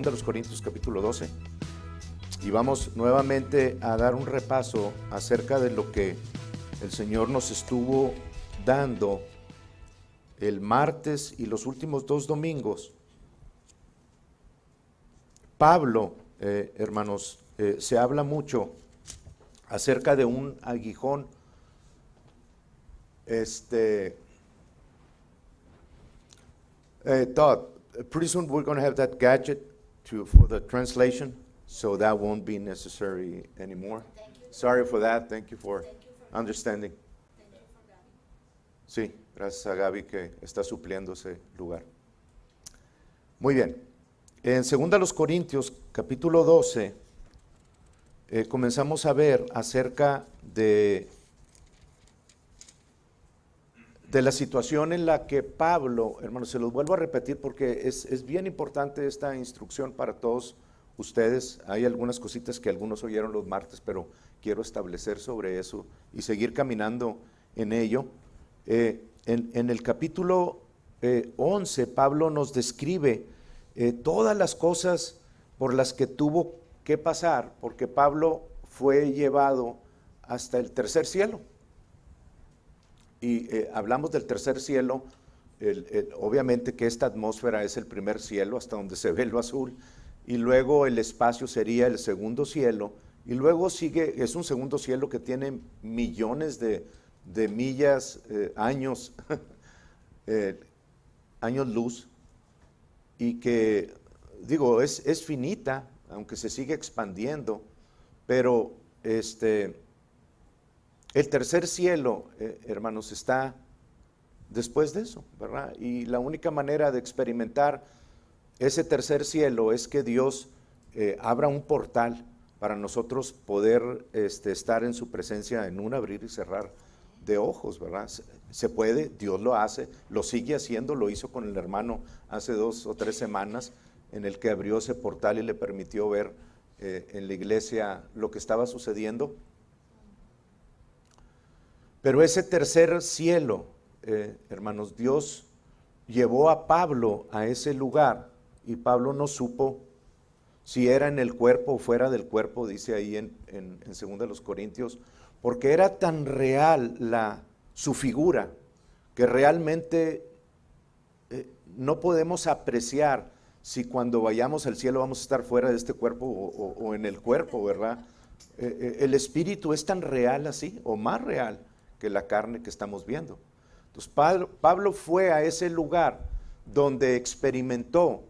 2 Corintios capítulo 12 y vamos nuevamente a dar un repaso acerca de lo que el Señor nos estuvo dando el martes y los últimos 2 domingos. Pablo, hermanos, se habla mucho acerca de un aguijón. Todd, pretty soon we're going to have that gadget for the translation, so that won't be necessary anymore. Sorry for that. Thank you for understanding. Sí, gracias a Gaby que está supliendo ese lugar. Muy bien. En 2 Corintios, capítulo 12, comenzamos a ver acerca de la situación en la que Pablo, hermanos, se los vuelvo a repetir porque es bien importante esta instrucción para todos ustedes. Hay algunas cositas que algunos oyeron los martes, pero quiero establecer sobre eso y seguir caminando en ello. En el capítulo 11, Pablo nos describe todas las cosas por las que tuvo que pasar, porque Pablo fue llevado hasta el tercer cielo. Y hablamos del tercer cielo, obviamente que esta atmósfera es el primer cielo, hasta donde se ve lo azul, y luego el espacio sería el segundo cielo, y luego sigue, es un segundo cielo que tiene millones de millas, años, años luz, y que, digo, es finita, aunque se sigue expandiendo, pero el tercer cielo, hermanos, está después de eso, ¿verdad? Y la única manera de experimentar ese tercer cielo es que Dios abra un portal para nosotros poder estar en su presencia en un abrir y cerrar de ojos, ¿verdad? Se puede, Dios lo hace, lo sigue haciendo, lo hizo con el hermano hace 2 o 3 semanas, en el que abrió ese portal y le permitió ver en la iglesia lo que estaba sucediendo. Pero ese tercer cielo, hermanos, Dios llevó a Pablo a ese lugar y Pablo no supo si era en el cuerpo o fuera del cuerpo, dice ahí en 2 Corintios, porque era tan real su figura que realmente no podemos apreciar si cuando vayamos al cielo vamos a estar fuera de este cuerpo o en el cuerpo, ¿verdad? El espíritu es tan real así o más real que la carne que estamos viendo. Entonces Pablo fue a ese lugar donde experimentó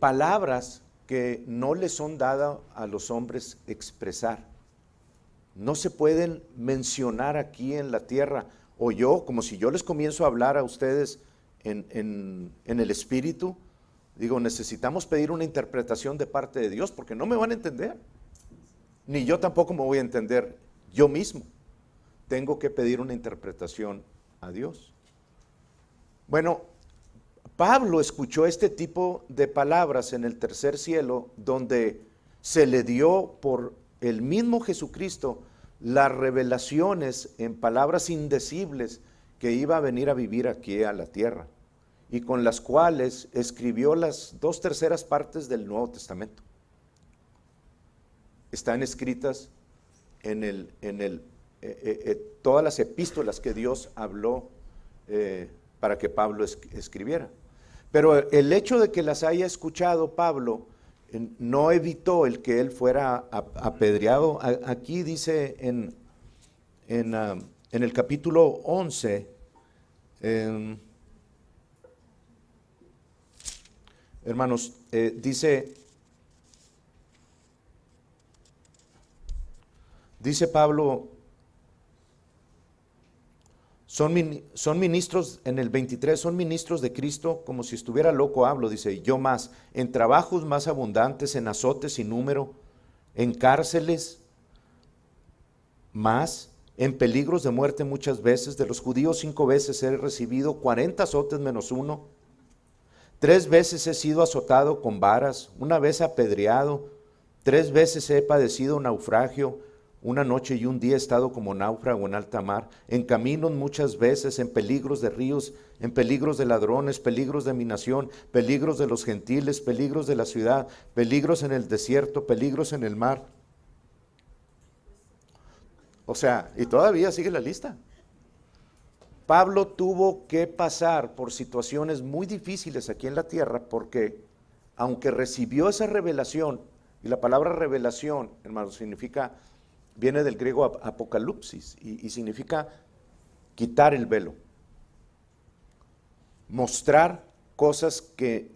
palabras que no le son dadas a los hombres expresar. No se pueden mencionar aquí en la tierra, o yo, como si yo les comienzo a hablar a ustedes en el espíritu, digo, necesitamos pedir una interpretación de parte de Dios, porque no me van a entender, ni yo tampoco me voy a entender yo mismo. Tengo que pedir una interpretación a Dios. Bueno, Pablo escuchó este tipo de palabras en el tercer cielo, donde se le dio por el mismo Jesucristo las revelaciones en palabras indecibles que iba a venir a vivir aquí a la tierra, y con las cuales escribió las 2/3 partes del Nuevo Testamento. Están escritas en todas las epístolas que Dios habló para que Pablo escribiera. Pero el hecho de que las haya escuchado Pablo no evitó el que él fuera apedreado. Aquí dice en el capítulo 11, hermanos, dice Pablo, son ministros, en el 23, son ministros de Cristo, como si estuviera loco hablo, dice, yo más, en trabajos más abundantes, en azotes sin número, en cárceles más, en peligros de muerte muchas veces, de los judíos 5 veces he recibido 40 azotes menos 1, 3 veces he sido azotado con varas, 1 vez apedreado, 3 veces he padecido naufragio, una noche y un día he estado como náufrago en alta mar, en caminos muchas veces, en peligros de ríos, en peligros de ladrones, peligros de mi nación, peligros de los gentiles, peligros de la ciudad, peligros en el desierto, peligros en el mar. O sea, y todavía sigue la lista. Pablo tuvo que pasar por situaciones muy difíciles aquí en la tierra porque aunque recibió esa revelación, y la palabra revelación, hermanos, significa, viene del griego apocalipsis y significa quitar el velo, mostrar cosas que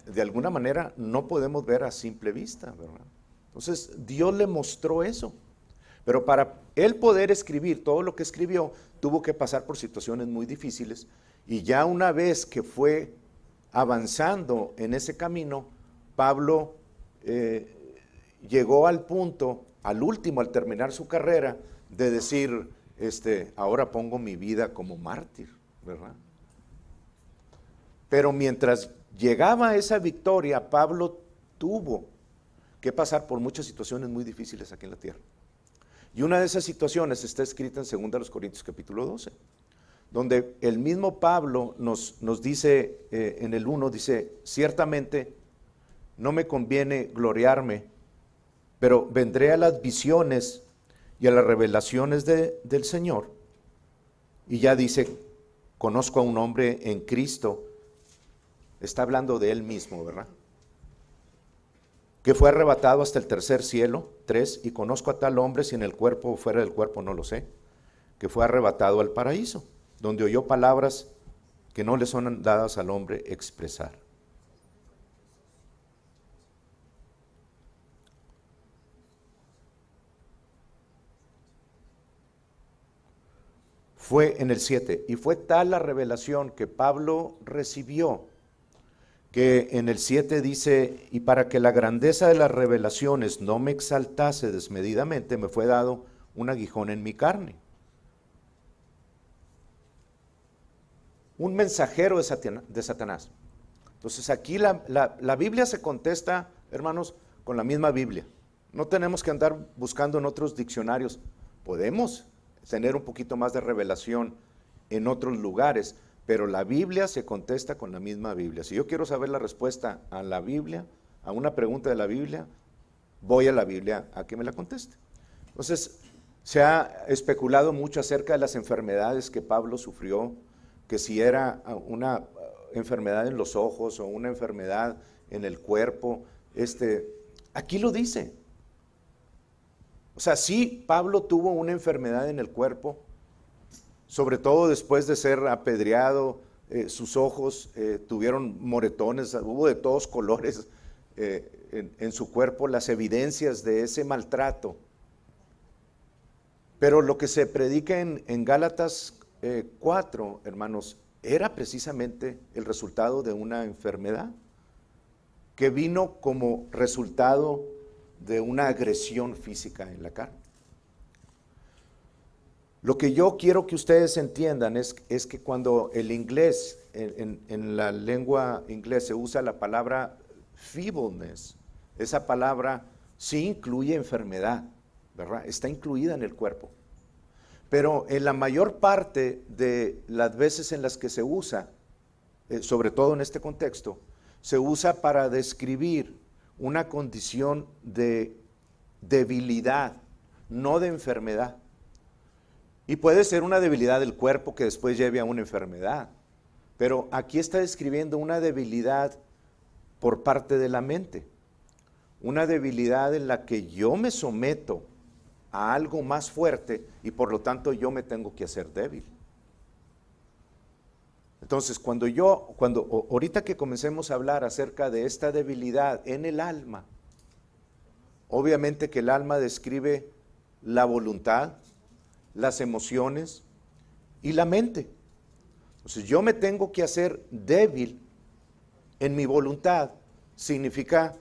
de alguna manera no podemos ver a simple vista, ¿verdad? Entonces Dios le mostró eso, pero para él poder escribir todo lo que escribió, tuvo que pasar por situaciones muy difíciles, y ya una vez que fue avanzando en ese camino, Pablo llegó al punto, al último, al terminar su carrera, de decir, ahora pongo mi vida como mártir, ¿verdad? Pero mientras llegaba a esa victoria, Pablo tuvo que pasar por muchas situaciones muy difíciles aquí en la tierra. Y una de esas situaciones está escrita en 2 Corintios capítulo 12, donde el mismo Pablo nos dice, en el 1, dice, ciertamente no me conviene gloriarme, pero vendré a las visiones y a las revelaciones del Señor. Y ya dice, conozco a un hombre en Cristo, está hablando de él mismo, ¿verdad? Que fue arrebatado hasta el tercer cielo, 3, y conozco a tal hombre, si en el cuerpo o fuera del cuerpo, no lo sé, que fue arrebatado al paraíso, donde oyó palabras que no le son dadas al hombre expresar. Fue en el 7, y fue tal la revelación que Pablo recibió, que en el 7 dice, y para que la grandeza de las revelaciones no me exaltase desmedidamente, me fue dado un aguijón en mi carne. Un mensajero de Satanás. Entonces aquí la Biblia se contesta, hermanos, con la misma Biblia. No tenemos que andar buscando en otros diccionarios. Podemos tener un poquito más de revelación en otros lugares, pero la Biblia se contesta con la misma Biblia. Si yo quiero saber la respuesta a la Biblia, a una pregunta de la Biblia, voy a la Biblia a que me la conteste. Entonces, se ha especulado mucho acerca de las enfermedades que Pablo sufrió, que si era una enfermedad en los ojos o una enfermedad en el cuerpo. Aquí lo dice. O sea, sí, Pablo tuvo una enfermedad en el cuerpo, sobre todo después de ser apedreado, sus ojos tuvieron moretones, hubo de todos colores en su cuerpo, las evidencias de ese maltrato. Pero lo que se predica en Gálatas 4, hermanos, era precisamente el resultado de una enfermedad que vino como resultado de una agresión física en la carne. Lo que yo quiero que ustedes entiendan es que cuando el inglés, en la lengua inglesa se usa la palabra feebleness, esa palabra sí incluye enfermedad, ¿verdad? Está incluida en el cuerpo. Pero en la mayor parte de las veces en las que se usa, sobre todo en este contexto, se usa para describir una condición de debilidad, no de enfermedad. Y puede ser una debilidad del cuerpo que después lleve a una enfermedad. Pero aquí está describiendo una debilidad por parte de la mente. Una debilidad en la que yo me someto a algo más fuerte y por lo tanto yo me tengo que hacer débil. Entonces, ahorita que comencemos a hablar acerca de esta debilidad en el alma, obviamente que el alma describe la voluntad, las emociones y la mente. Entonces, yo me tengo que hacer débil en mi voluntad, significa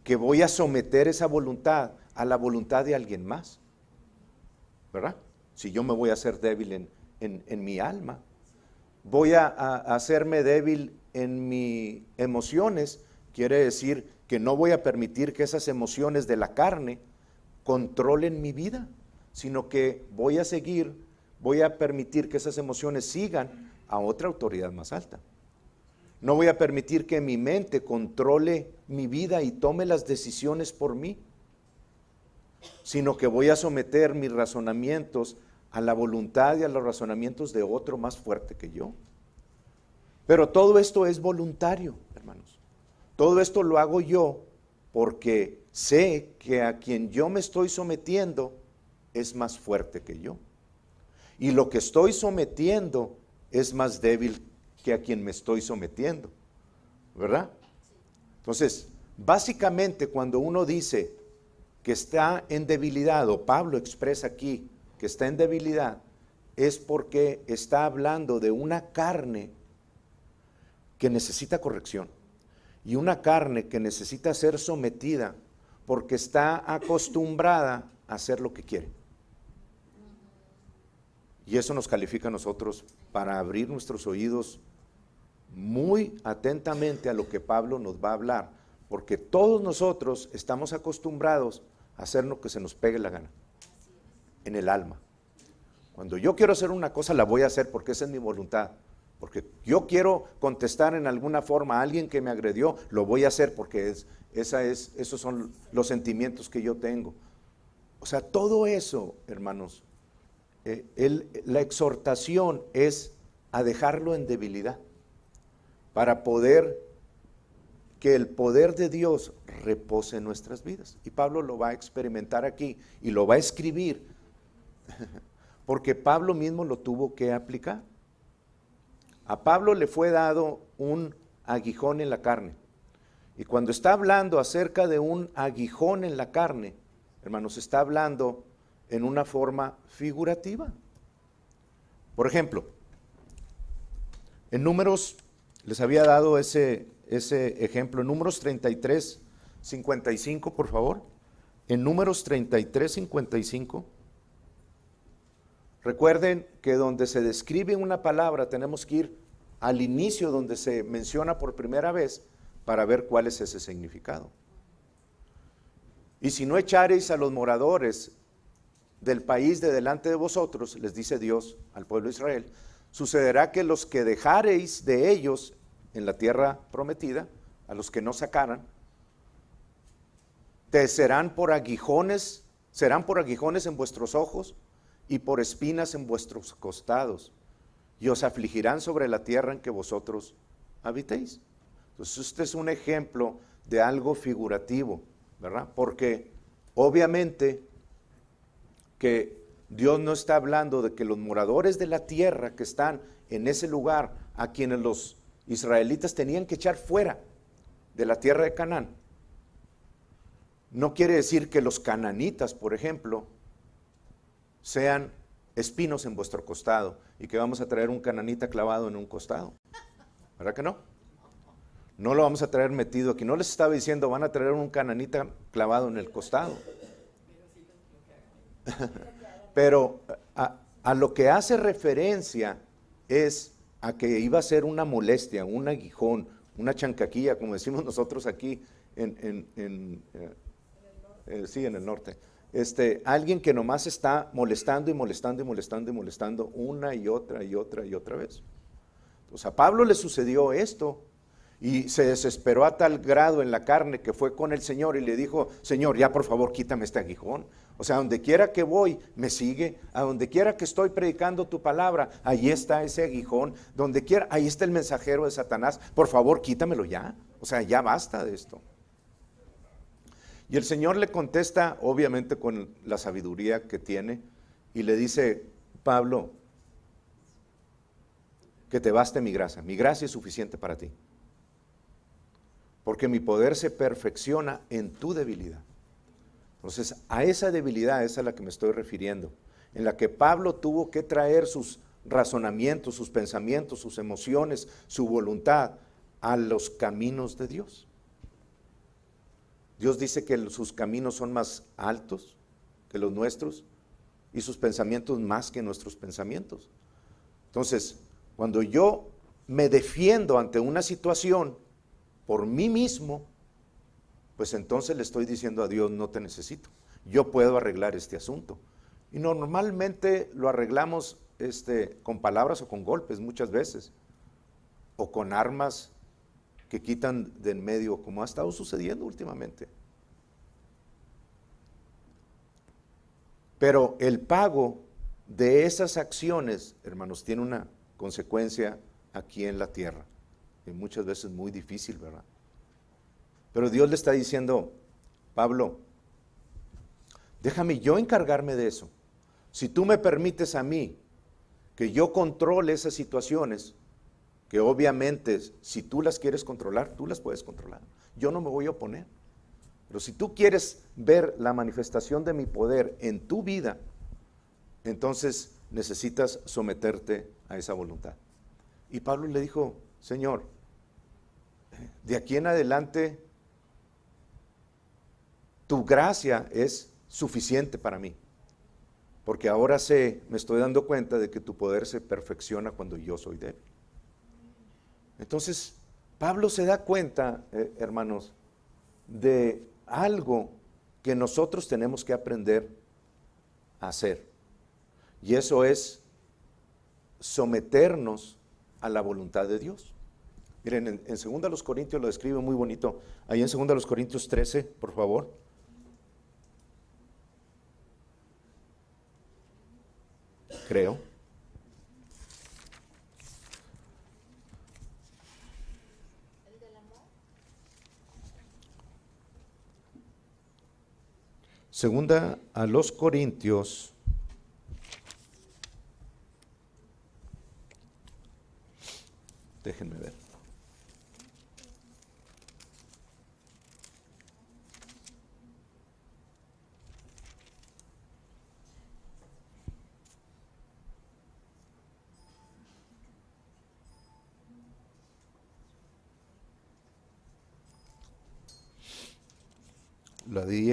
que voy a someter esa voluntad a la voluntad de alguien más, ¿verdad? Si yo me voy a hacer débil en mi alma, voy a hacerme débil en mis emociones, quiere decir que no voy a permitir que esas emociones de la carne controlen mi vida, sino que voy a permitir que esas emociones sigan a otra autoridad más alta. No voy a permitir que mi mente controle mi vida y tome las decisiones por mí, sino que voy a someter mis razonamientos a la voluntad y a los razonamientos de otro más fuerte que yo. Pero todo esto es voluntario, hermanos. Todo esto lo hago yo porque sé que a quien yo me estoy sometiendo es más fuerte que yo. Y lo que estoy sometiendo es más débil que a quien me estoy sometiendo, ¿verdad? Entonces, básicamente cuando uno dice que está en debilidad, o Pablo expresa aquí que está en debilidad, es porque está hablando de una carne que necesita corrección y una carne que necesita ser sometida porque está acostumbrada a hacer lo que quiere. Y eso nos califica a nosotros para abrir nuestros oídos muy atentamente a lo que Pablo nos va a hablar, porque todos nosotros estamos acostumbrados a hacer lo que se nos pegue la gana, en el alma. Cuando yo quiero hacer una cosa, la voy a hacer porque esa es mi voluntad. Porque yo quiero contestar en alguna forma a alguien que me agredió, lo voy a hacer porque esos son los sentimientos que yo tengo. O sea, todo eso, hermanos, la exhortación es a dejarlo en debilidad para poder que el poder de Dios repose en nuestras vidas. Y Pablo lo va a experimentar aquí y lo va a escribir porque Pablo mismo lo tuvo que aplicar. A Pablo le fue dado un aguijón en la carne. Y cuando está hablando acerca de un aguijón en la carne, hermanos, está hablando en una forma figurativa. Por ejemplo, en Números, les había dado ese ejemplo, en Números 33, 55, por favor. En Números 33, 55. Recuerden que donde se describe una palabra tenemos que ir al inicio donde se menciona por primera vez para ver cuál es ese significado. Y si no echareis a los moradores del país de delante de vosotros, les dice Dios al pueblo de Israel, sucederá que los que dejareis de ellos en la tierra prometida, a los que no sacaran, serán por aguijones en vuestros ojos y por espinas en vuestros costados, y os afligirán sobre la tierra en que vosotros habitéis. Entonces este es un ejemplo de algo figurativo, ¿verdad? Porque obviamente que Dios no está hablando de que los moradores de la tierra que están en ese lugar, a quienes los israelitas tenían que echar fuera de la tierra de Canaán, no quiere decir que los cananitas, por ejemplo, sean espinos en vuestro costado y que vamos a traer un cananita clavado en un costado. ¿Verdad que no? No lo vamos a traer metido aquí. No les estaba diciendo van a traer un cananita clavado en el costado. Pero a lo que hace referencia es a que iba a ser una molestia, un aguijón, una chancaquilla, como decimos nosotros aquí en el norte. Alguien que nomás está molestando y molestando y molestando y molestando una y otra y otra y otra vez. Entonces a Pablo le sucedió esto y se desesperó a tal grado en la carne que fue con el Señor y le dijo, Señor, ya por favor quítame este aguijón. O sea, a donde quiera que voy, me sigue. A donde quiera que estoy predicando tu palabra, ahí está ese aguijón. Donde quiera, ahí está el mensajero de Satanás. Por favor, quítamelo ya. O sea, ya basta de esto. Y el Señor le contesta, obviamente con la sabiduría que tiene, y le dice, Pablo, que te baste mi gracia es suficiente para ti. Porque mi poder se perfecciona en tu debilidad. Entonces, a esa debilidad es a la que me estoy refiriendo, en la que Pablo tuvo que traer sus razonamientos, sus pensamientos, sus emociones, su voluntad a los caminos de Dios. Dios dice que sus caminos son más altos que los nuestros y sus pensamientos más que nuestros pensamientos. Entonces, cuando yo me defiendo ante una situación por mí mismo, pues entonces le estoy diciendo a Dios, no te necesito, yo puedo arreglar este asunto. Y normalmente lo arreglamos con palabras o con golpes muchas veces, o con armas que quitan de en medio, como ha estado sucediendo últimamente. Pero el pago de esas acciones, hermanos, tiene una consecuencia aquí en la tierra, y muchas veces muy difícil, ¿verdad? Pero Dios le está diciendo, Pablo, déjame yo encargarme de eso. Si tú me permites a mí que yo controle esas situaciones, que obviamente si tú las quieres controlar, tú las puedes controlar. Yo no me voy a oponer. Pero si tú quieres ver la manifestación de mi poder en tu vida, entonces necesitas someterte a esa voluntad. Y Pablo le dijo, Señor, de aquí en adelante, tu gracia es suficiente para mí. Porque ahora me estoy dando cuenta de que tu poder se perfecciona cuando yo soy débil. Entonces, Pablo se da cuenta, hermanos, de algo que nosotros tenemos que aprender a hacer. Y eso es someternos a la voluntad de Dios. Miren, en 2 Corintios lo describe muy bonito. Ahí en 2 Corintios 13, por favor. Creo. Segunda a los Corintios, déjenme ver. La di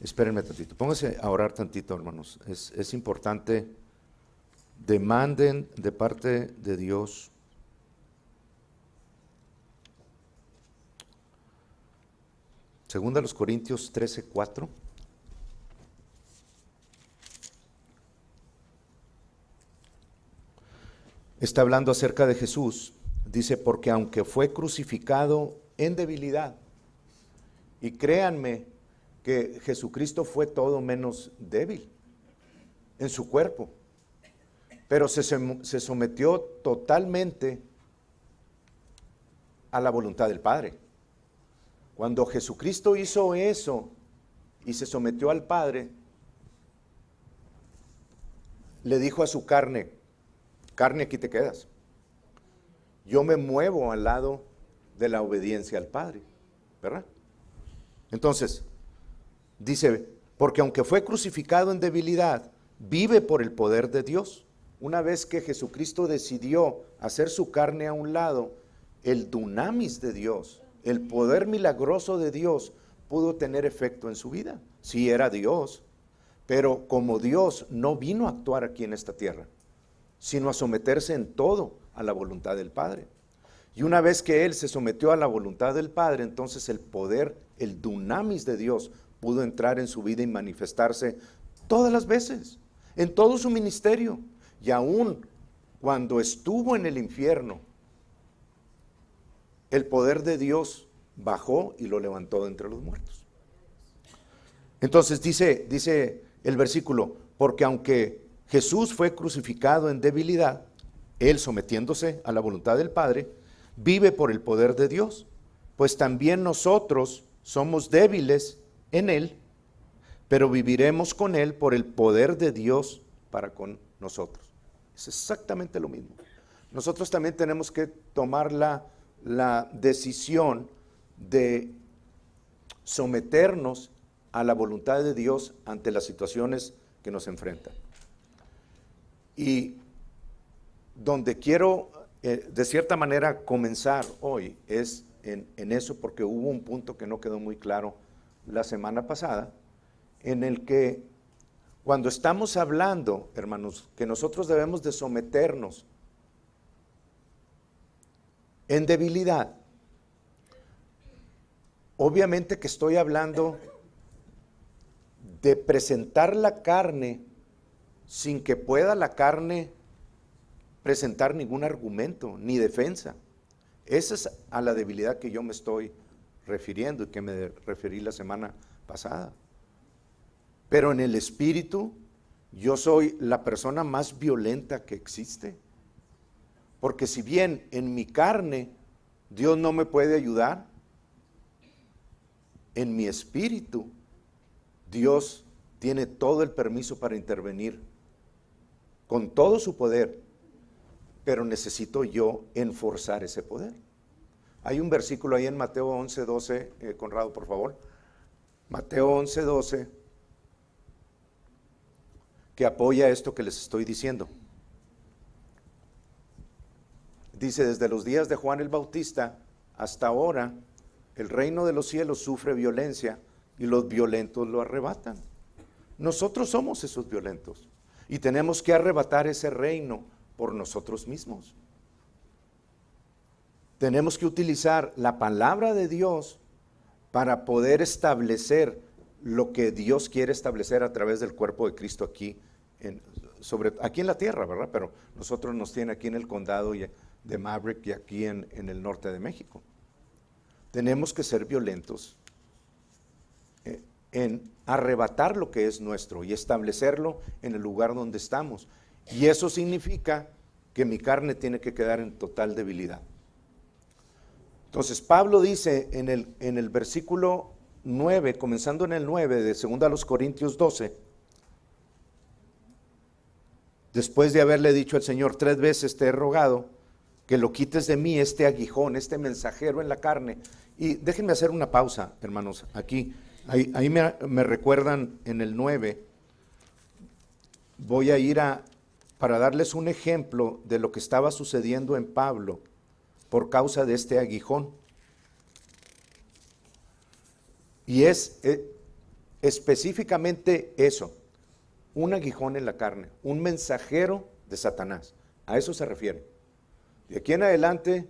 Espérenme tantito, pónganse a orar tantito, hermanos. Es importante, demanden de parte de Dios Segunda a los Corintios 13:4. Está hablando acerca de Jesús. Dice, porque aunque fue crucificado en debilidad, y créanme que Jesucristo fue todo menos débil en su cuerpo, pero se sometió totalmente a la voluntad del Padre. Cuando Jesucristo hizo eso y se sometió al Padre, le dijo a su carne, carne, aquí te quedas. Yo me muevo al lado de la obediencia al Padre, ¿verdad? Entonces, dice, porque aunque fue crucificado en debilidad, vive por el poder de Dios. Una vez que Jesucristo decidió hacer su carne a un lado, el dunamis de Dios, el poder milagroso de Dios, pudo tener efecto en su vida. Sí era Dios, pero como Dios no vino a actuar aquí en esta tierra, sino a someterse en todo a la voluntad del Padre. Y una vez que Él se sometió a la voluntad del Padre, entonces el poder, el dunamis de Dios, pudo entrar en su vida y manifestarse todas las veces, en todo su ministerio. Y aún cuando estuvo en el infierno, el poder de Dios bajó y lo levantó de entre los muertos. Entonces dice el versículo, porque aunque Jesús fue crucificado en debilidad, Él sometiéndose a la voluntad del Padre, vive por el poder de Dios, pues también nosotros somos débiles en Él, pero viviremos con Él por el poder de Dios para con nosotros. Es exactamente lo mismo. Nosotros también tenemos que tomar la decisión de someternos a la voluntad de Dios ante las situaciones que nos enfrentan. Y donde quiero, de cierta manera, comenzar hoy es en eso, porque hubo un punto que no quedó muy claro la semana pasada, en el que Cuando estamos hablando, hermanos, que nosotros debemos de someternos en debilidad, obviamente que estoy hablando de presentar la carne sin que pueda la carne presentar ningún argumento ni defensa. Esa es a la debilidad que yo me estoy refiriendo y que me referí la semana pasada. Pero en el espíritu, yo soy la persona más violenta que existe. Porque si bien en mi carne Dios no me puede ayudar, en mi espíritu Dios tiene todo el permiso para intervenir con todo su poder, pero necesito yo enforzar ese poder. Hay un versículo ahí en Mateo 11:12, Conrado, por favor. Mateo 11:12, que apoya esto que les estoy diciendo. Dice, desde los días de Juan el Bautista hasta ahora, el reino de los cielos sufre violencia y los violentos lo arrebatan. Nosotros somos esos violentos y tenemos que arrebatar ese reino por nosotros mismos. Tenemos que utilizar la palabra de Dios para poder establecer lo que Dios quiere establecer a través del cuerpo de Cristo aquí en la tierra, ¿verdad? Pero nosotros nos tiene aquí en el condado de Maverick y aquí en el norte de México. Tenemos que ser violentos en arrebatar lo que es nuestro y establecerlo en el lugar donde estamos. Y eso significa que mi carne tiene que quedar en total debilidad. Entonces Pablo dice en el versículo 9, comenzando en el 9 de 2 Corintios 12, después de haberle dicho al Señor 3 veces te he rogado que lo quites de mí este aguijón, este mensajero en la carne. Y déjenme hacer una pausa, hermanos, aquí. Ahí me recuerdan en el 9, voy a ir para darles un ejemplo de lo que estaba sucediendo en Pablo por causa de este aguijón. Y es específicamente eso, un aguijón en la carne, un mensajero de Satanás. A eso se refiere. De aquí en adelante,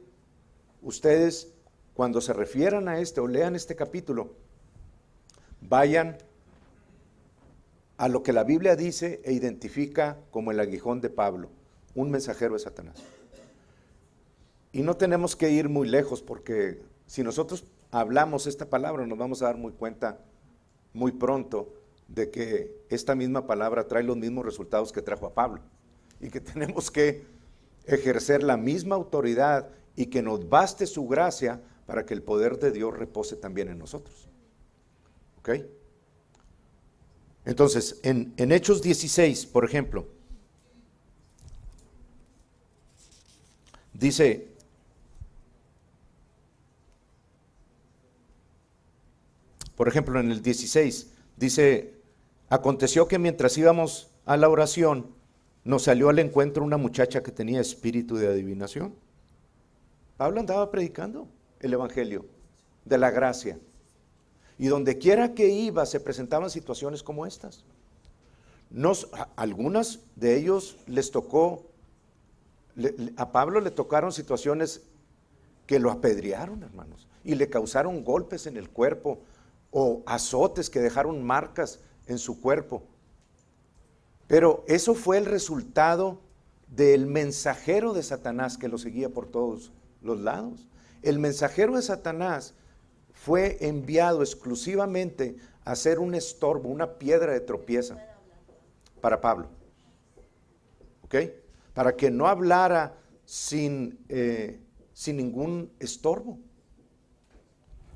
ustedes cuando se refieran a o lean este capítulo, vayan a lo que la Biblia dice e identifica como el aguijón de Pablo, un mensajero de Satanás. Y no tenemos que ir muy lejos porque si nosotros hablamos esta palabra nos vamos a dar muy cuenta muy pronto de que esta misma palabra trae los mismos resultados que trajo a Pablo y que tenemos que ejercer la misma autoridad y que nos baste su gracia para que el poder de Dios repose también en nosotros. ¿Ok? Entonces, en Hechos 16, por ejemplo, dice, por ejemplo, en el 16, dice, aconteció que mientras íbamos a la oración, nos salió al encuentro una muchacha que tenía espíritu de adivinación. Pablo andaba predicando el evangelio de la gracia. Y donde quiera que iba se presentaban situaciones como estas. Algunas de ellos les tocó, a Pablo le tocaron situaciones que lo apedrearon, hermanos, y le causaron golpes en el cuerpo o azotes que dejaron marcas en su cuerpo. Pero eso fue el resultado del mensajero de Satanás que lo seguía por todos los lados. El mensajero de Satanás fue enviado exclusivamente a ser un estorbo, una piedra de tropiezo para Pablo. ¿Ok? Para que no hablara sin ningún estorbo.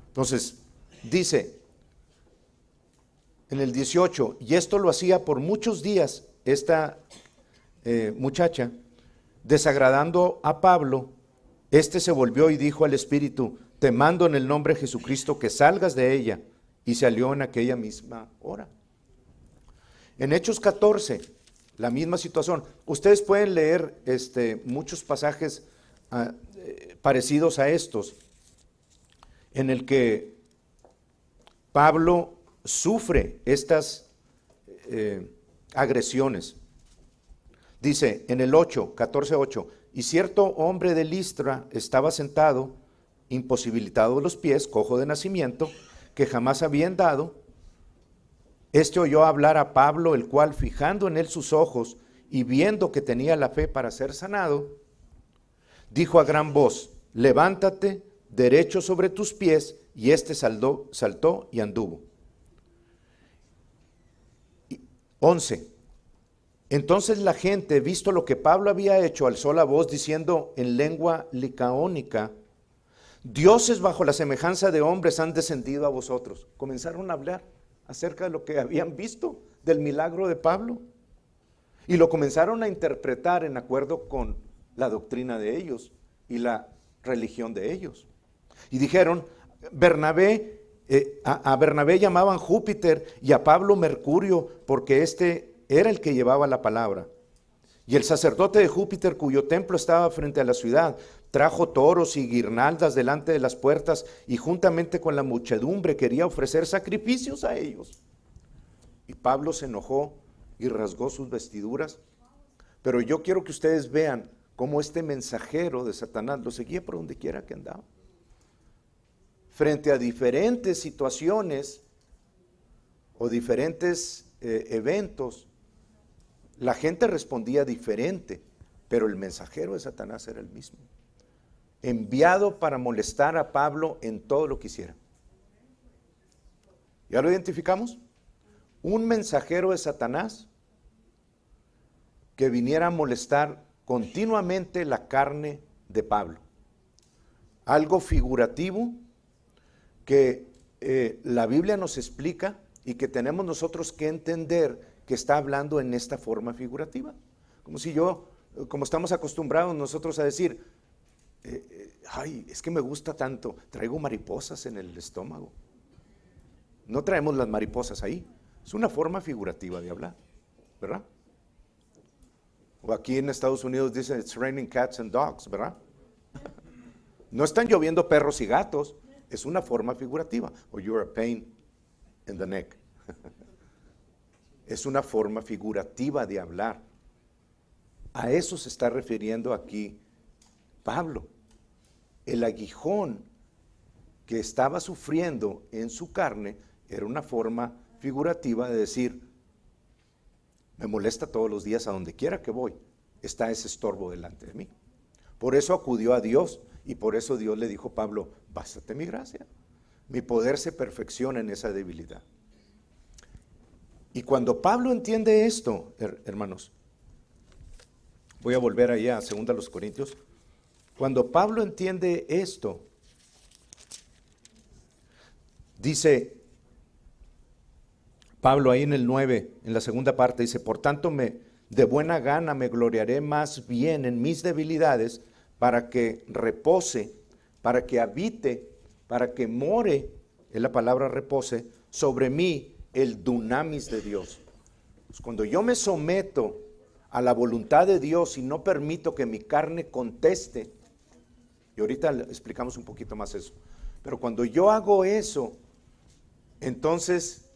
Entonces, dice en el 18, y esto lo hacía por muchos días esta muchacha, desagradando a Pablo, se volvió y dijo al espíritu, te mando en el nombre de Jesucristo que salgas de ella, y salió en aquella misma hora. En Hechos 14, la misma situación. Ustedes pueden leer muchos pasajes parecidos a estos, en el que Pablo sufre estas agresiones. Dice en el 8, 14:8, y cierto hombre de Listra estaba sentado, imposibilitado de los pies, cojo de nacimiento, que jamás había andado. Este oyó hablar a Pablo, el cual, fijando en él sus ojos y viendo que tenía la fe para ser sanado, dijo a gran voz: levántate derecho sobre tus pies. Y este saltó y anduvo. 11. Entonces la gente, visto lo que Pablo había hecho, alzó la voz diciendo en lengua licaónica: dioses bajo la semejanza de hombres han descendido a vosotros. Comenzaron a hablar acerca de lo que habían visto, del milagro de Pablo. Y lo comenzaron a interpretar en acuerdo con la doctrina de ellos y la religión de ellos. Y dijeron, a Bernabé llamaban Júpiter y a Pablo Mercurio, porque este era el que llevaba la palabra. Y el sacerdote de Júpiter, cuyo templo estaba frente a la ciudad, trajo toros y guirnaldas delante de las puertas y juntamente con la muchedumbre quería ofrecer sacrificios a ellos. Y Pablo se enojó y rasgó sus vestiduras. Pero yo quiero que ustedes vean cómo este mensajero de Satanás lo seguía por donde quiera que andaba. Frente a diferentes situaciones o diferentes eventos, la gente respondía diferente, pero el mensajero de Satanás era el mismo, enviado para molestar a Pablo en todo lo que hiciera. ¿Ya lo identificamos? Un mensajero de Satanás que viniera a molestar continuamente la carne de Pablo. Algo figurativo que la Biblia nos explica y que tenemos nosotros que entender que está hablando en esta forma figurativa. Como estamos acostumbrados nosotros a decir, ay, es que me gusta tanto, traigo mariposas en el estómago. No traemos las mariposas ahí, es una forma figurativa de hablar, ¿verdad? O aquí en Estados Unidos dicen, it's raining cats and dogs, ¿verdad? No están lloviendo perros y gatos, es una forma figurativa. O you're a pain in the neck. Es una forma figurativa de hablar. A eso se está refiriendo aquí Pablo. El aguijón que estaba sufriendo en su carne era una forma figurativa de decir, me molesta todos los días a donde quiera que voy, está ese estorbo delante de mí. Por eso acudió a Dios y por eso Dios le dijo a Pablo, bástate mi gracia, mi poder se perfecciona en esa debilidad. Y cuando Pablo entiende esto, hermanos, voy a volver allá a 2 Corintios, cuando Pablo entiende esto, dice Pablo ahí en el 9, en la segunda parte, dice, por tanto de buena gana me gloriaré más bien en mis debilidades, para que repose, para que habite, para que more, es la palabra repose, sobre mí el dunamis de Dios. Pues cuando yo me someto a la voluntad de Dios y no permito que mi carne conteste, y ahorita explicamos un poquito más eso, pero cuando yo hago eso, entonces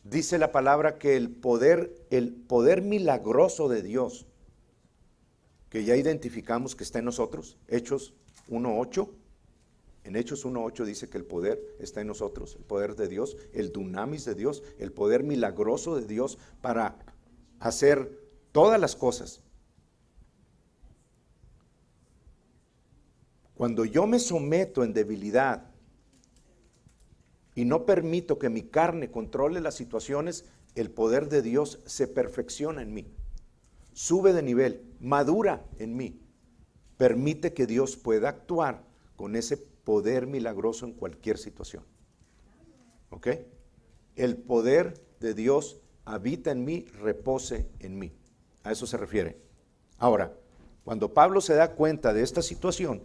dice la palabra que el poder milagroso de Dios, que ya identificamos que está en nosotros, Hechos 1:8, en Hechos 1:8 dice que el poder está en nosotros, el poder de Dios, el dunamis de Dios, el poder milagroso de Dios para hacer todas las cosas. Cuando yo me someto en debilidad y no permito que mi carne controle las situaciones, el poder de Dios se perfecciona en mí, sube de nivel, madura en mí, permite que Dios pueda actuar con ese poder milagroso en cualquier situación. ¿Ok? El poder de Dios habita en mí, repose en mí. A eso se refiere. Ahora, cuando Pablo se da cuenta de esta situación,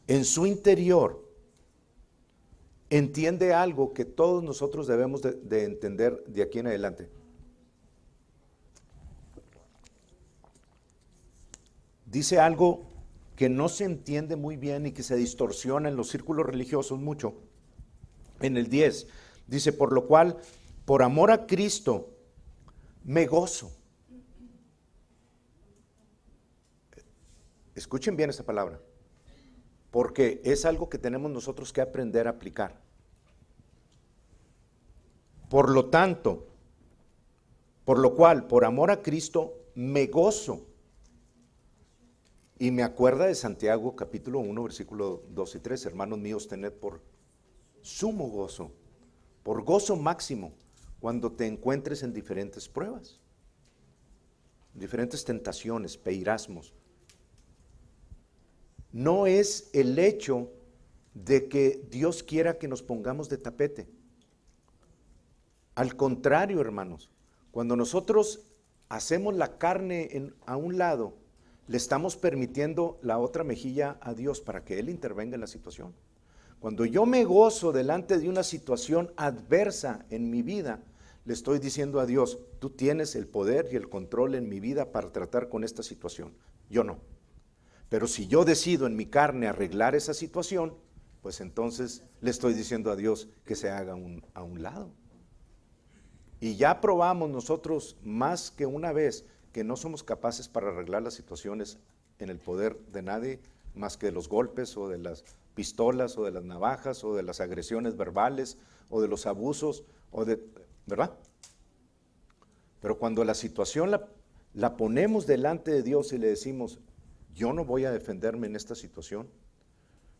en su interior entiende algo que todos nosotros debemos de entender de aquí en adelante. Dice algo que no se entiende muy bien y que se distorsiona en los círculos religiosos mucho. En el 10 Dice, por lo cual, por amor a Cristo, me gozo. Escuchen bien esta palabra, porque es algo que tenemos nosotros que aprender a aplicar. Por lo tanto, por lo cual, por amor a Cristo, me gozo. Y me acuerda de Santiago capítulo 1, versículo 2 y 3. Hermanos míos, tened por sumo gozo, por gozo máximo, cuando te encuentres en diferentes pruebas, diferentes tentaciones, peirasmos. No es el hecho de que Dios quiera que nos pongamos de tapete. Al contrario, hermanos, cuando nosotros hacemos la carne a un lado, le estamos permitiendo la otra mejilla a Dios para que Él intervenga en la situación. Cuando yo me gozo delante de una situación adversa en mi vida, le estoy diciendo a Dios, tú tienes el poder y el control en mi vida para tratar con esta situación. Yo no. Pero si yo decido en mi carne arreglar esa situación, pues entonces le estoy diciendo a Dios que se haga a un lado. Y ya probamos nosotros más que una vez que no somos capaces para arreglar las situaciones en el poder de nadie, más que de los golpes o de las pistolas o de las navajas o de las agresiones verbales o de los abusos, ¿verdad? Pero cuando la situación la ponemos delante de Dios y le decimos, yo no voy a defenderme en esta situación,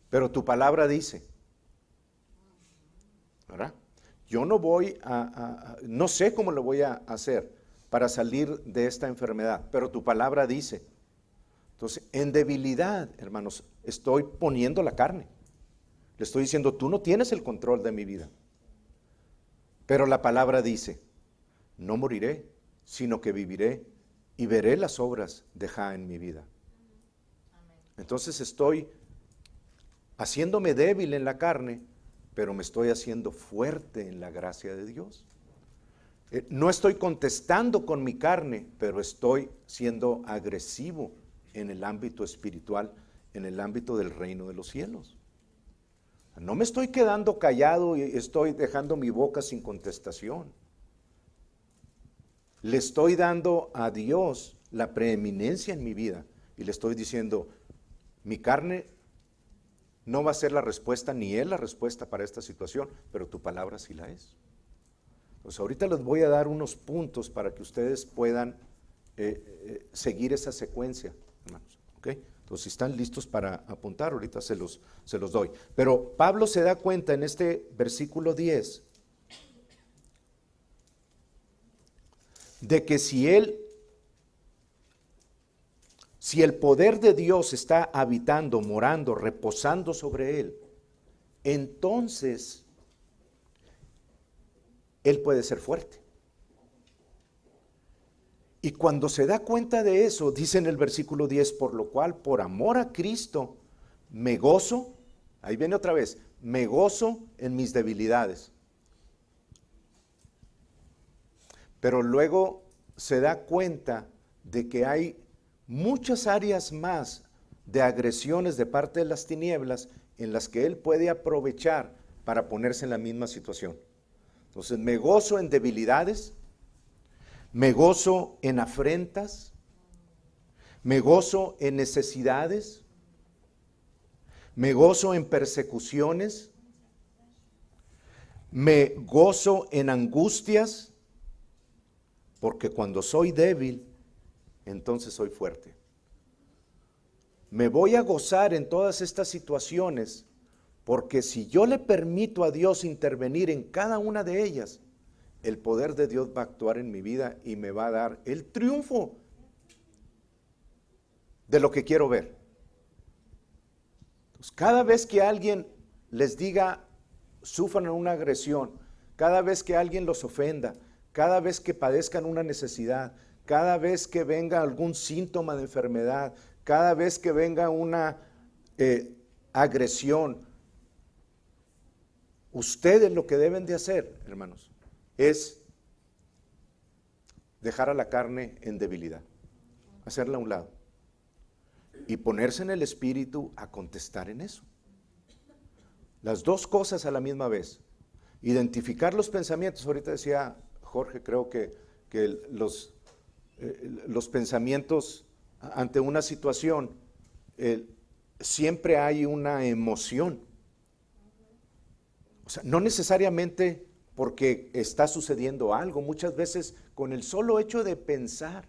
pero tu palabra dice, ¿verdad? Yo no voy no sé cómo lo voy a hacer para salir de esta enfermedad, pero tu palabra dice. Entonces, en debilidad, hermanos, estoy poniendo la carne. Le estoy diciendo, tú no tienes el control de mi vida. Pero la palabra dice, no moriré, sino que viviré y veré las obras de Jah en mi vida. Entonces estoy haciéndome débil en la carne, pero me estoy haciendo fuerte en la gracia de Dios. No estoy contestando con mi carne, pero estoy siendo agresivo en el ámbito espiritual, en el ámbito del reino de los cielos. No me estoy quedando callado y estoy dejando mi boca sin contestación. Le estoy dando a Dios la preeminencia en mi vida y le estoy diciendo, mi carne no va a ser la respuesta, ni es la respuesta para esta situación, pero tu palabra sí la es. Pues ahorita les voy a dar unos puntos para que ustedes puedan seguir esa secuencia, hermanos. ¿Okay? Entonces, si están listos para apuntar, ahorita se los doy. Pero Pablo se da cuenta en este versículo 10 de que si el poder de Dios está habitando, morando, reposando sobre él, entonces él puede ser fuerte. Y cuando se da cuenta de eso, dice en el versículo 10, por lo cual, por amor a Cristo, me gozo, ahí viene otra vez, me gozo en mis debilidades. Pero luego se da cuenta de que hay muchas áreas más de agresiones de parte de las tinieblas en las que él puede aprovechar para ponerse en la misma situación. Entonces, me gozo en debilidades, me gozo en afrentas, me gozo en necesidades, me gozo en persecuciones, me gozo en angustias, porque cuando soy débil, entonces soy fuerte. Me voy a gozar en todas estas situaciones, porque si yo le permito a Dios intervenir en cada una de ellas, el poder de Dios va a actuar en mi vida y me va a dar el triunfo de lo que quiero ver. Entonces, cada vez que alguien les diga, sufran una agresión, cada vez que alguien los ofenda, cada vez que padezcan una necesidad, cada vez que venga algún síntoma de enfermedad, cada vez que venga una agresión, ustedes lo que deben de hacer, hermanos, es dejar a la carne en debilidad, hacerla a un lado y ponerse en el espíritu a contestar en eso. Las dos cosas a la misma vez. Identificar los pensamientos. Ahorita decía Jorge, creo que los pensamientos ante una situación, siempre hay una emoción. O sea, no necesariamente porque está sucediendo algo, muchas veces con el solo hecho de pensar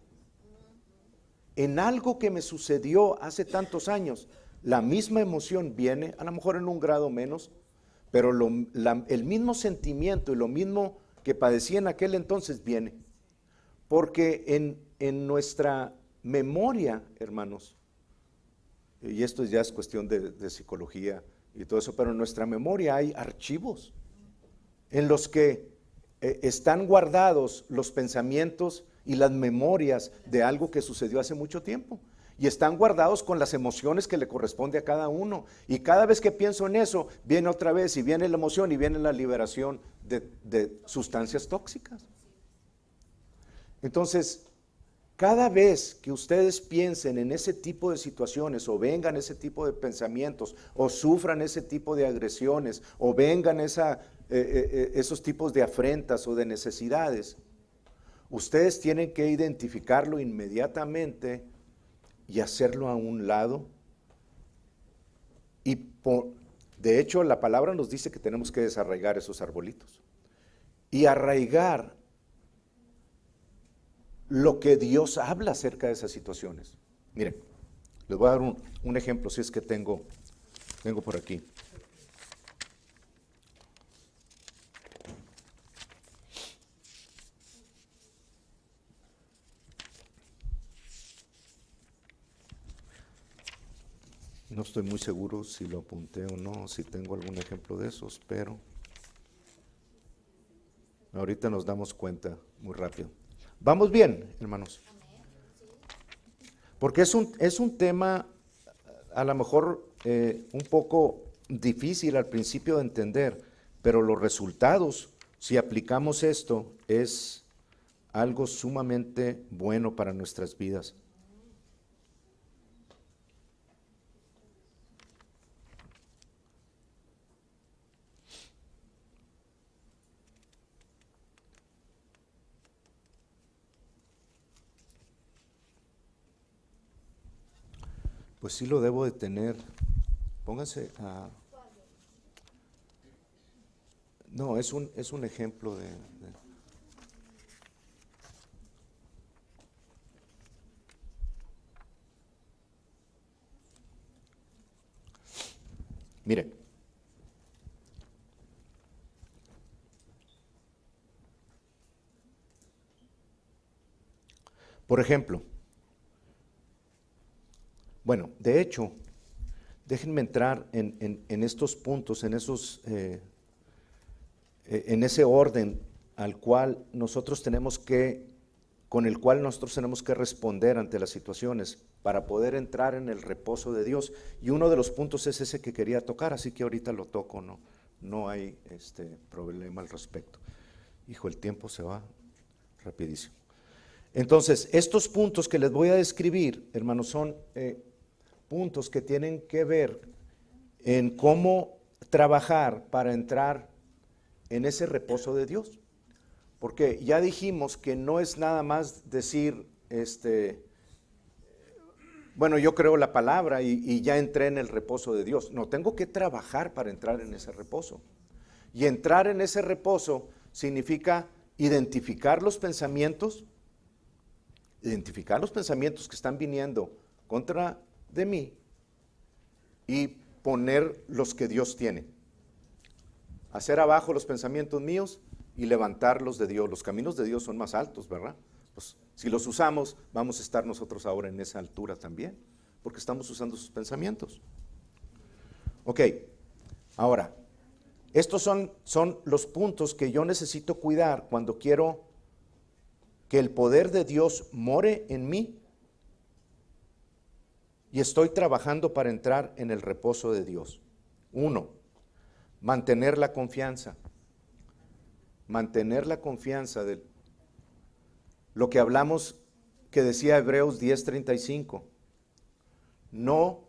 en algo que me sucedió hace tantos años, la misma emoción viene, a lo mejor en un grado menos, pero el mismo sentimiento y lo mismo que padecí en aquel entonces viene. Porque en nuestra memoria, hermanos, y esto ya es cuestión de psicología y todo eso, pero en nuestra memoria hay archivos en los que están guardados los pensamientos y las memorias de algo que sucedió hace mucho tiempo. Y están guardados con las emociones que le corresponde a cada uno. Y cada vez que pienso en eso, viene otra vez y viene la emoción y viene la liberación de sustancias tóxicas. Entonces, cada vez que ustedes piensen en ese tipo de situaciones o vengan ese tipo de pensamientos o sufran ese tipo de agresiones o vengan esos tipos de afrentas o de necesidades, ustedes tienen que identificarlo inmediatamente y hacerlo a un lado. Y de hecho la palabra nos dice que tenemos que desarraigar esos arbolitos y arraigar lo que Dios habla acerca de esas situaciones. Miren, les voy a dar un ejemplo, si es que tengo por aquí. No estoy muy seguro si lo apunté o no, si tengo algún ejemplo de esos, pero ahorita nos damos cuenta muy rápido. ¿Vamos bien, hermanos? Porque es un tema a lo mejor un poco difícil al principio de entender, pero los resultados, si aplicamos esto, es algo sumamente bueno para nuestras vidas. Pues sí lo debo de tener. Pónganse a... No, es un ejemplo de... Miren. Por ejemplo, bueno, de hecho, déjenme entrar en estos puntos, en ese orden con el cual nosotros tenemos que responder ante las situaciones para poder entrar en el reposo de Dios. Y uno de los puntos es ese que quería tocar, así que ahorita lo toco, no hay problema al respecto. Hijo, el tiempo se va rapidísimo. Entonces, estos puntos que les voy a describir, hermanos, son puntos que tienen que ver en cómo trabajar para entrar en ese reposo de Dios. Porque ya dijimos que no es nada más decir, bueno, yo creo la palabra y ya entré en el reposo de Dios. No, tengo que trabajar para entrar en ese reposo. Y entrar en ese reposo significa identificar los pensamientos que están viniendo contra de mí y poner los que Dios tiene. Hacer abajo los pensamientos míos y levantarlos de Dios. Los caminos de Dios son más altos, ¿verdad? Pues, si los usamos, vamos a estar nosotros ahora en esa altura también, porque estamos usando sus pensamientos. Ok, ahora, estos son los puntos que yo necesito cuidar cuando quiero que el poder de Dios more en mí y estoy trabajando para entrar en el reposo de Dios. 1, mantener la confianza. Mantener la confianza de lo que hablamos, que decía Hebreos 10:35. No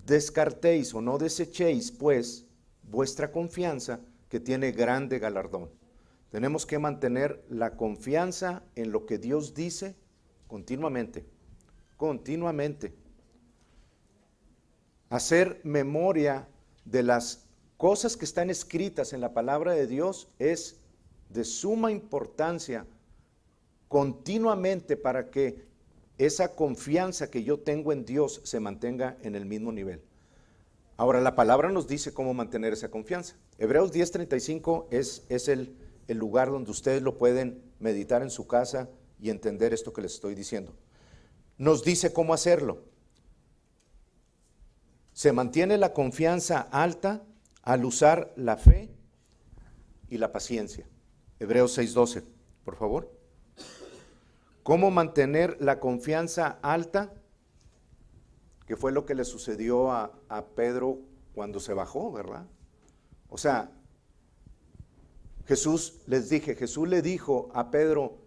descartéis o no desechéis, pues, vuestra confianza, que tiene grande galardón. Tenemos que mantener la confianza en lo que Dios dice continuamente, continuamente. Hacer memoria de las cosas que están escritas en la palabra de Dios es de suma importancia continuamente para que esa confianza que yo tengo en Dios se mantenga en el mismo nivel. Ahora, la palabra nos dice cómo mantener esa confianza. Hebreos 10:35 es el lugar donde ustedes lo pueden meditar en su casa y entender esto que les estoy diciendo. Nos dice cómo hacerlo. Se mantiene la confianza alta al usar la fe y la paciencia. Hebreos 6:12, por favor. ¿Cómo mantener la confianza alta? Que fue lo que le sucedió a Pedro cuando se bajó, ¿verdad? O sea, Jesús le dijo a Pedro,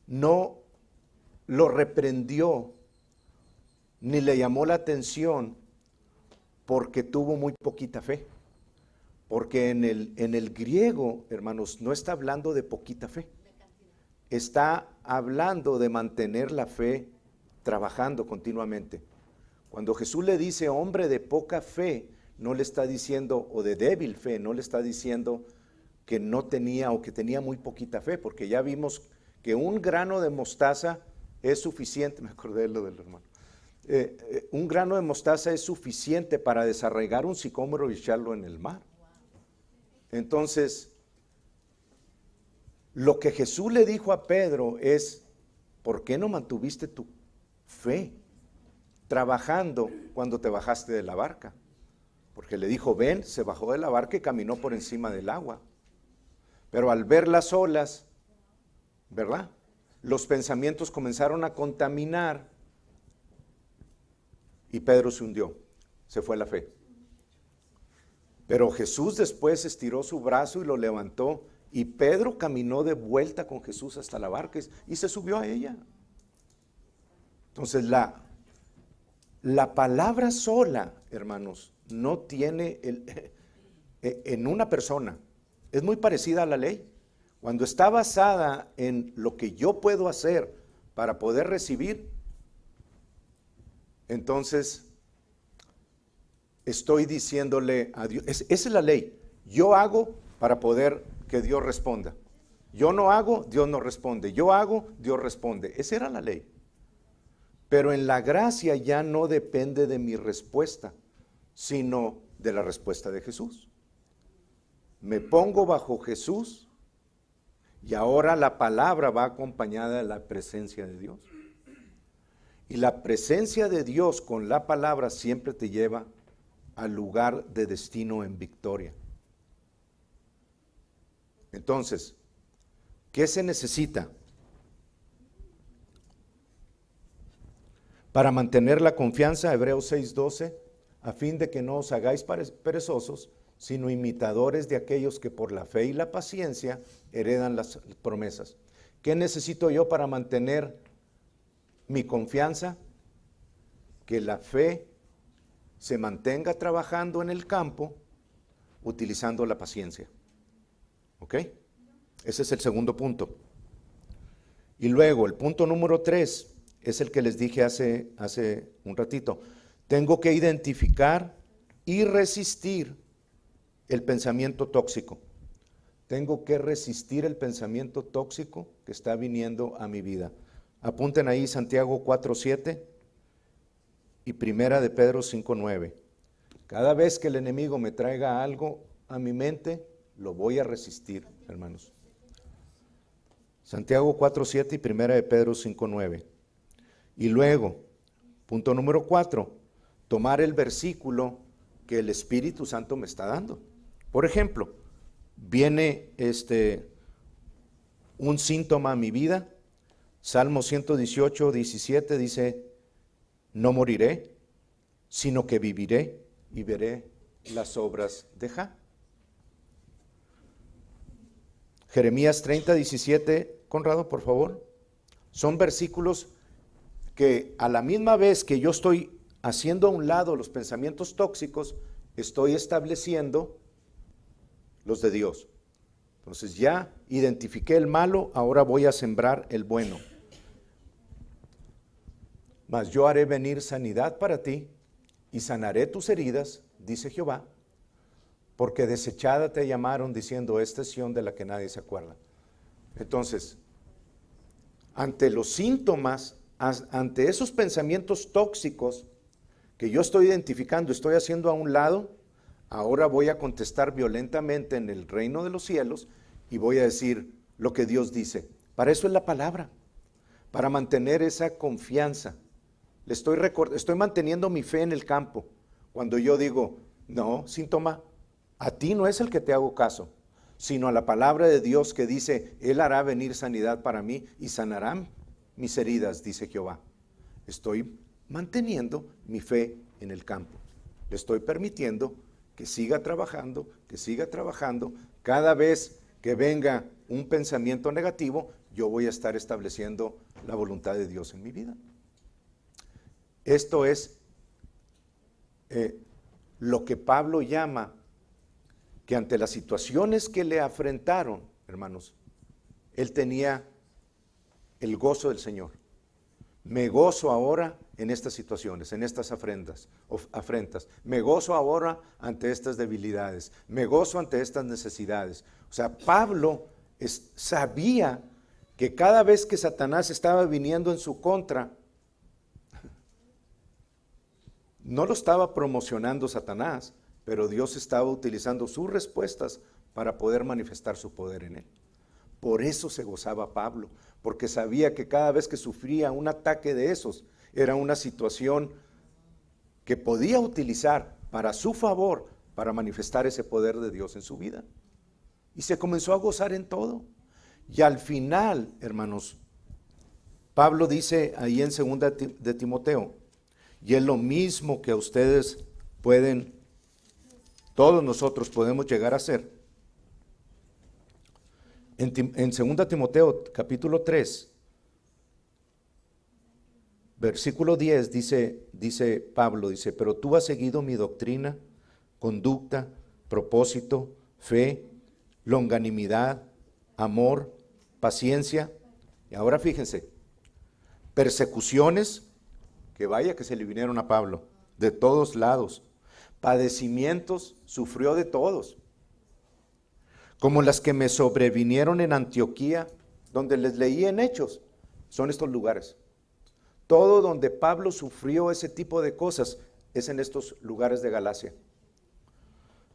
no lo reprendió ni le llamó la atención porque tuvo muy poquita fe. Porque en el griego, hermanos, no está hablando de poquita fe. Está hablando de mantener la fe trabajando continuamente. Cuando Jesús le dice hombre de poca fe, no le está diciendo, o de débil fe, no le está diciendo que no tenía o que tenía muy poquita fe, porque ya vimos que un grano de mostaza es suficiente, me acordé de lo del hermano, un grano de mostaza es suficiente para desarraigar un sicómoro y echarlo en el mar. Entonces, lo que Jesús le dijo a Pedro es, ¿por qué no mantuviste tu fe trabajando cuando te bajaste de la barca? Porque le dijo, ven, se bajó de la barca y caminó por encima del agua. Pero al ver las olas, ¿verdad? Los pensamientos comenzaron a contaminar y Pedro se hundió, se fue la fe. Pero Jesús después estiró su brazo y lo levantó y Pedro caminó de vuelta con Jesús hasta la barca y se subió a ella. Entonces la palabra sola, hermanos, no tiene en una persona, es muy parecida a la ley. Cuando está basada en lo que yo puedo hacer para poder recibir, entonces estoy diciéndole a Dios, esa es la ley. Yo hago para poder que Dios responda. Yo no hago, Dios no responde. Yo hago, Dios responde. Esa era la ley. Pero en la gracia ya no depende de mi respuesta, sino de la respuesta de Jesús. Me pongo bajo Jesús y ahora la palabra va acompañada de la presencia de Dios. Y la presencia de Dios con la palabra siempre te lleva al lugar de destino en victoria. Entonces, ¿qué se necesita para mantener la confianza? Hebreos 6:12, a fin de que no os hagáis perezosos, sino imitadores de aquellos que por la fe y la paciencia heredan las promesas. ¿Qué necesito yo para mantener mi confianza? Que la fe se mantenga trabajando en el campo utilizando la paciencia. ¿Ok? Ese es el segundo punto. Y luego, el punto número 3 es el que les dije hace un ratito. Tengo que identificar y resistir el pensamiento tóxico. Tengo que resistir el pensamiento tóxico que está viniendo a mi vida. Apunten ahí Santiago 4:7 y Primera de Pedro 5:9. Cada vez que el enemigo me traiga algo a mi mente, lo voy a resistir, hermanos. Santiago 4:7 y Primera de Pedro 5:9. Y luego, punto número 4, tomar el versículo que el Espíritu Santo me está dando. Por ejemplo, viene un síntoma a mi vida. Salmo 118:17 dice, no moriré, sino que viviré y veré las obras de Jah. Jeremías 30:17, Conrado, por favor. Son versículos que a la misma vez que yo estoy haciendo a un lado los pensamientos tóxicos, estoy estableciendo los de Dios. Entonces ya identifiqué el malo, ahora voy a sembrar el bueno. Mas yo haré venir sanidad para ti y sanaré tus heridas, dice Jehová, porque desechada te llamaron diciendo, esta es Sión de la que nadie se acuerda. Entonces, ante los síntomas, ante esos pensamientos tóxicos que yo estoy identificando, estoy haciendo a un lado, ahora voy a contestar violentamente en el reino de los cielos y voy a decir lo que Dios dice. Para eso es la palabra, para mantener esa confianza. Estoy manteniendo mi fe en el campo. Cuando yo digo, no, síntoma, a ti no es el que te hago caso, sino a la palabra de Dios que dice, Él hará venir sanidad para mí y sanarán mis heridas, dice Jehová. Estoy manteniendo mi fe en el campo. Le estoy permitiendo que siga trabajando, que siga trabajando. Cada vez que venga un pensamiento negativo, yo voy a estar estableciendo la voluntad de Dios en mi vida. Esto es lo que Pablo llama que ante las situaciones que le afrentaron, hermanos, él tenía el gozo del Señor. Me gozo ahora en estas situaciones, en estas afrentas. Me gozo ahora ante estas debilidades. Me gozo ante estas necesidades. O sea, Pablo sabía que cada vez que Satanás estaba viniendo en su contra, no lo estaba promocionando Satanás, pero Dios estaba utilizando sus respuestas para poder manifestar su poder en él. Por eso se gozaba Pablo, porque sabía que cada vez que sufría un ataque de esos, era una situación que podía utilizar para su favor, para manifestar ese poder de Dios en su vida. Y se comenzó a gozar en todo. Y al final, hermanos, Pablo dice ahí en 2 de Timoteo, y es lo mismo que ustedes pueden, todos nosotros podemos llegar a hacer. En 2 Timoteo capítulo 3, versículo 10 dice Pablo, dice, pero tú has seguido mi doctrina, conducta, propósito, fe, longanimidad, amor, paciencia. Y ahora fíjense, persecuciones, que vaya que se le vinieron a Pablo, de todos lados, padecimientos, sufrió de todos, como las que me sobrevinieron en Antioquía, donde les leí en Hechos, son estos lugares. Todo donde Pablo sufrió ese tipo de cosas es en estos lugares de Galacia.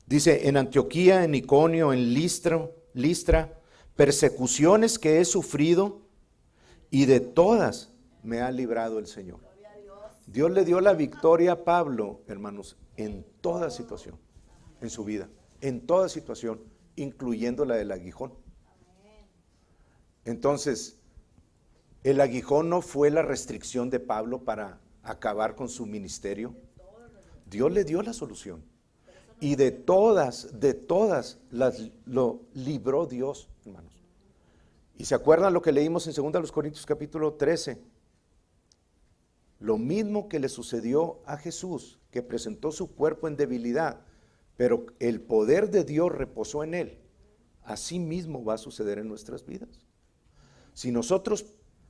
Dice, en Antioquía, en Iconio, en Listra, persecuciones que he sufrido y de todas me ha librado el Señor. Dios le dio la victoria a Pablo, hermanos, en toda situación, en su vida, en toda situación, incluyendo la del aguijón. Entonces, el aguijón no fue la restricción de Pablo para acabar con su ministerio. Dios le dio la solución. Y de todas lo libró Dios, hermanos. Y se acuerdan lo que leímos en 2 Corintios capítulo 13. Lo mismo que le sucedió a Jesús, que presentó su cuerpo en debilidad, pero el poder de Dios reposó en él. Así mismo va a suceder en nuestras vidas. Si nosotros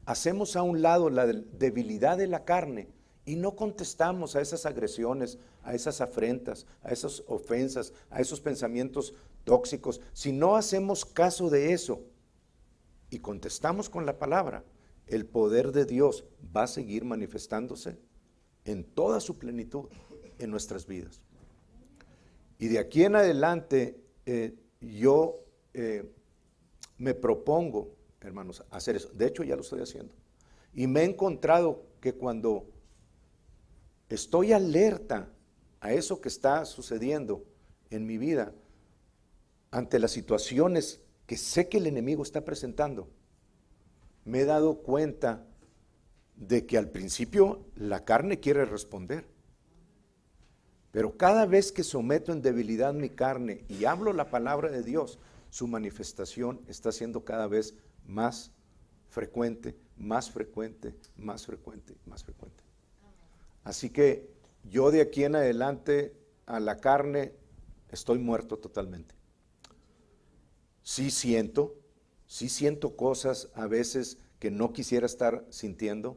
hacemos a un lado la debilidad de la carne y no contestamos a esas agresiones, a esas afrentas, a esas ofensas, a esos pensamientos tóxicos, si no hacemos caso de eso y contestamos con la palabra, el poder de Dios va a seguir manifestándose en toda su plenitud en nuestras vidas. Y de aquí en adelante yo me propongo, hermanos, hacer eso. De hecho ya lo estoy haciendo. Y me he encontrado que cuando estoy alerta a eso que está sucediendo en mi vida, ante las situaciones que sé que el enemigo está presentando, me he dado cuenta de que al principio la carne quiere responder. Pero cada vez que someto en debilidad mi carne y hablo la palabra de Dios, su manifestación está siendo cada vez más frecuente, más frecuente, más frecuente, más frecuente. Así que yo de aquí en adelante a la carne estoy muerto totalmente. Sí siento cosas a veces que no quisiera estar sintiendo,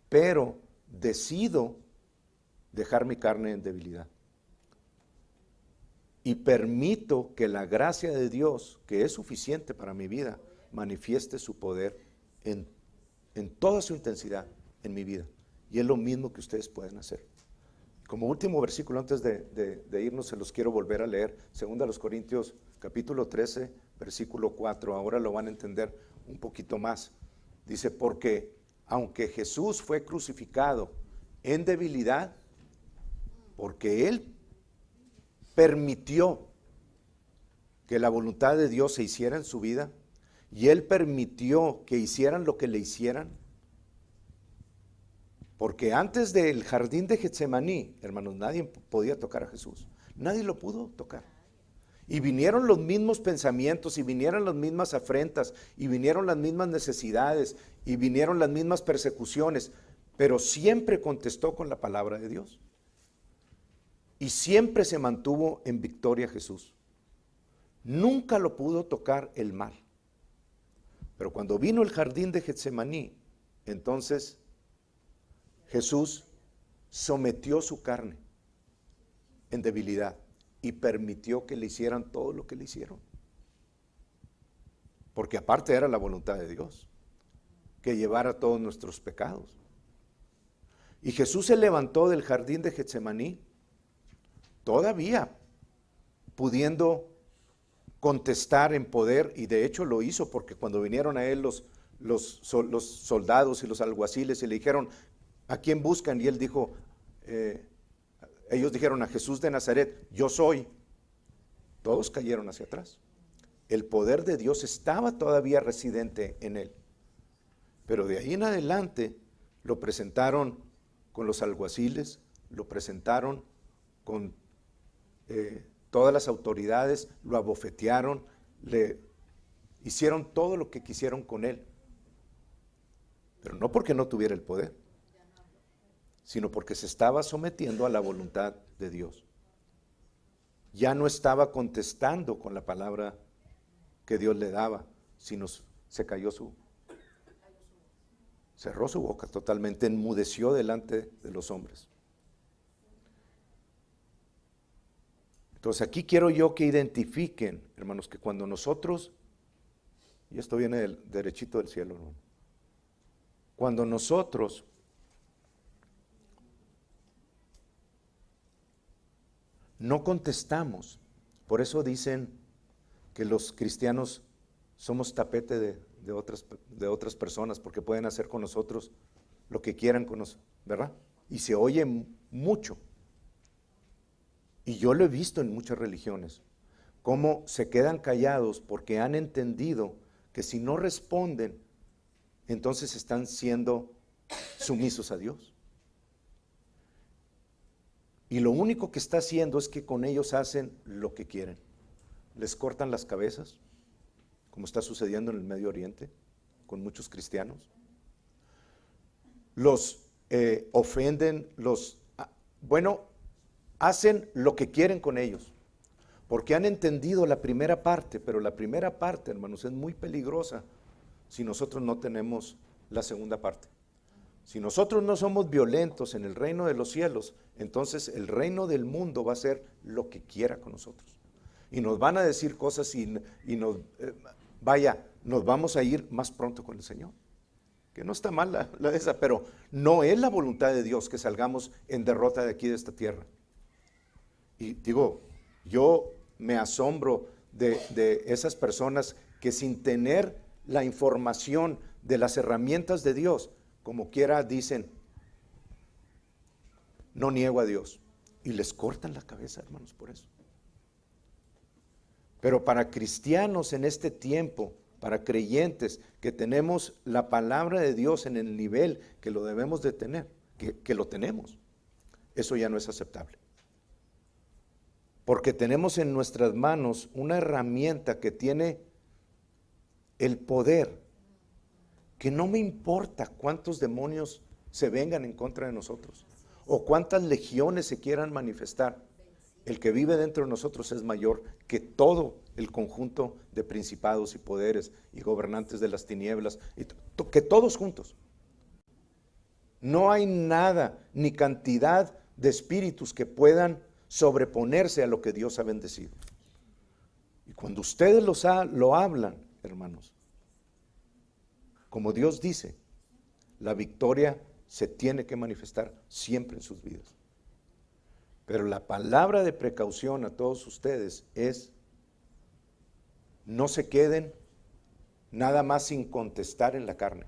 pero decido dejar mi carne en debilidad. Y permito que la gracia de Dios, que es suficiente para mi vida, manifieste su poder en toda su intensidad en mi vida. Y es lo mismo que ustedes pueden hacer. Como último versículo, antes de irnos, se los quiero volver a leer. 2 Corintios, capítulo 13, versículo 4. Ahora lo van a entender un poquito más. Dice, porque aunque Jesús fue crucificado en debilidad, porque Él permitió que la voluntad de Dios se hiciera en su vida, y Él permitió que hicieran lo que le hicieran, porque antes del jardín de Getsemaní, hermanos, nadie podía tocar a Jesús. Nadie lo pudo tocar. Y vinieron los mismos pensamientos, y vinieron las mismas afrentas, y vinieron las mismas necesidades, y vinieron las mismas persecuciones, pero siempre contestó con la palabra de Dios. Y siempre se mantuvo en victoria Jesús. Nunca lo pudo tocar el mal. Pero cuando vino el jardín de Getsemaní, entonces Jesús sometió su carne en debilidad y permitió que le hicieran todo lo que le hicieron. Porque aparte era la voluntad de Dios, que llevara todos nuestros pecados. Y Jesús se levantó del jardín de Getsemaní, todavía pudiendo contestar en poder, y de hecho lo hizo, porque cuando vinieron a él los soldados y los alguaciles y le dijeron, ¿a quién buscan? Y él dijo, ellos dijeron, a Jesús de Nazaret, yo soy. Todos cayeron hacia atrás. El poder de Dios estaba todavía residente en él. Pero de ahí en adelante lo presentaron con los alguaciles, lo presentaron con todas las autoridades, lo abofetearon, le hicieron todo lo que quisieron con él. Pero no porque no tuviera el poder, sino porque se estaba sometiendo a la voluntad de Dios. Ya no estaba contestando con la palabra que Dios le daba, sino cerró su boca totalmente, enmudeció delante de los hombres. Entonces aquí quiero yo que identifiquen, hermanos, que cuando nosotros, y esto viene derechito del cielo, ¿no? Cuando nosotros no contestamos, por eso dicen que los cristianos somos tapete de otras personas, porque pueden hacer con nosotros lo que quieran con nosotros, ¿verdad? Y se oye mucho. Y yo lo he visto en muchas religiones, cómo se quedan callados porque han entendido que si no responden, entonces están siendo sumisos a Dios. Y lo único que está haciendo es que con ellos hacen lo que quieren. Les cortan las cabezas, como está sucediendo en el Medio Oriente, con muchos cristianos. Los ofenden, hacen lo que quieren con ellos, porque han entendido la primera parte, pero la primera parte, hermanos, es muy peligrosa si nosotros no tenemos la segunda parte. Si nosotros no somos violentos en el reino de los cielos, entonces el reino del mundo va a hacer lo que quiera con nosotros. Y nos van a decir cosas y nos vamos a ir más pronto con el Señor. Que no está mal esa, pero no es la voluntad de Dios que salgamos en derrota de aquí de esta tierra. Y digo, yo me asombro de esas personas que sin tener la información de las herramientas de Dios, como quiera dicen, no niego a Dios. Y les cortan la cabeza, hermanos, por eso. Pero para cristianos en este tiempo, para creyentes que tenemos la palabra de Dios en el nivel que lo debemos de tener, que lo tenemos, eso ya no es aceptable. Porque tenemos en nuestras manos una herramienta que tiene el poder, que no me importa cuántos demonios se vengan en contra de nosotros, o cuántas legiones se quieran manifestar, el que vive dentro de nosotros es mayor que todo el conjunto de principados y poderes y gobernantes de las tinieblas, que todos juntos. No hay nada ni cantidad de espíritus que puedan sobreponerse a lo que Dios ha bendecido. Y cuando ustedes lo hablan, hermanos, como Dios dice, la victoria se tiene que manifestar siempre en sus vidas. Pero la palabra de precaución a todos ustedes es: no se queden nada más sin contestar en la carne,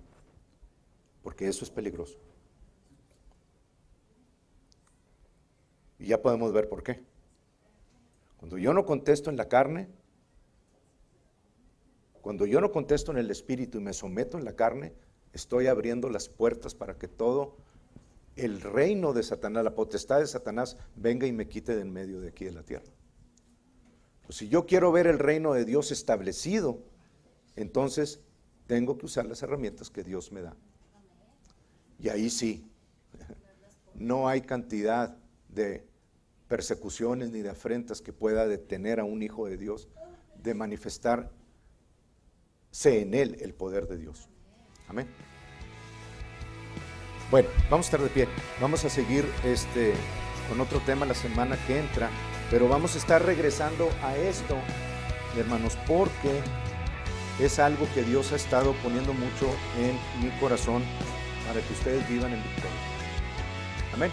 porque eso es peligroso. Y ya podemos ver por qué. Cuando yo no contesto en la carne, cuando yo no contesto en el espíritu y me someto en la carne, estoy abriendo las puertas para que todo el reino de Satanás, la potestad de Satanás, venga y me quite de en medio de aquí de la tierra. Pues si yo quiero ver el reino de Dios establecido, entonces tengo que usar las herramientas que Dios me da. Y ahí sí, no hay cantidad de persecuciones ni de afrentas que pueda detener a un hijo de Dios de manifestarse en él el poder de Dios. Amén. Bueno, vamos a estar de pie. Vamos a seguir con otro tema la semana que entra, pero vamos a estar regresando a esto, hermanos, porque es algo que Dios ha estado poniendo mucho en mi corazón para que ustedes vivan en victoria. Amén.